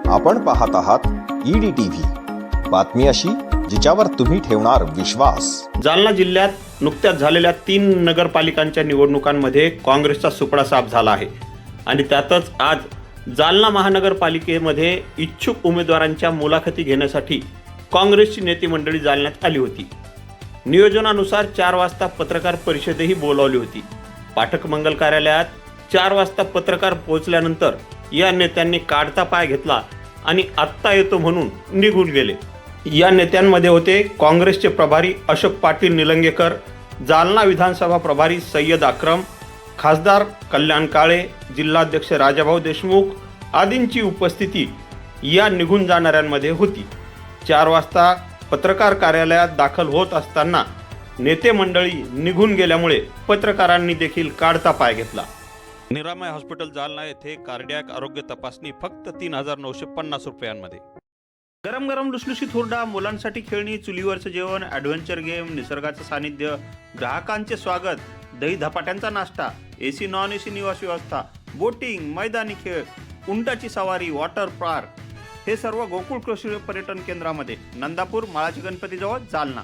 आपण पाहत आहात EDTV, बातमी अशी जिच्यावर तुम्ही ठेवणार विश्वास। जालना जिल्ह्यात नुकत्याच झालेल्या 3 नगरपालिकांच्या निवडणुकांमध्ये काँग्रेसचा सुपडा साफ झाला आहे आणि त्यातच आज जालना महानगरपालिकेमध्ये इच्छुक उमेदवारांच्या मुलाखती घेण्यासाठी काँग्रेसची नेते मंडळी जालन्यात आली होती। नियोजनानुसार 4 वाजता पत्रकार परिषदही बोलावली होती। पाठक मंगल कार्यालयात 4 वाजता पत्रकार पोहोचल्यानंतर या नेत्यांनी काढता पाय घेतला आणि आत्ता येतो म्हणून निघून गेले। या नेत्यांमध्ये होते काँग्रेसचे प्रभारी अशोक पाटील निलंगेकर, जालना विधानसभा प्रभारी सय्यद अक्रम, खासदार कल्याण काळे, जिल्हाध्यक्ष राजाभाऊ देशमुख आदींची उपस्थिती या निघून जाणाऱ्यांमध्ये होती। 4 वाजता पत्रकार कार्यालयात दाखल होत असताना नेते मंडळी निघून गेल्यामुळे पत्रकारांनी देखील काढता पाय घेतला। निरामय हॉस्पिटल जालना येथे कार्डियाक आरोग्य तपासणी फक्त 3,950 रुपयांमध्ये। गरम गरम लुसलुशीत हुरडा, मुलांसाठी खेळणी, चुलीवरचं जेवण, ॲडव्हेंचर गेम, निसर्गाचं सानिध्य, ग्राहकांचे स्वागत, दही धपाट्यांचा नाश्ता, AC नॉन AC निवास व्यवस्था, बोटिंग, मैदानी खेळ, उंटाची सवारी, वॉटर पार्क हे सर्व गोकुळ कृषी पर्यटन केंद्रामध्ये, नंदापूर माळाची गणपतीजवळ, जालना।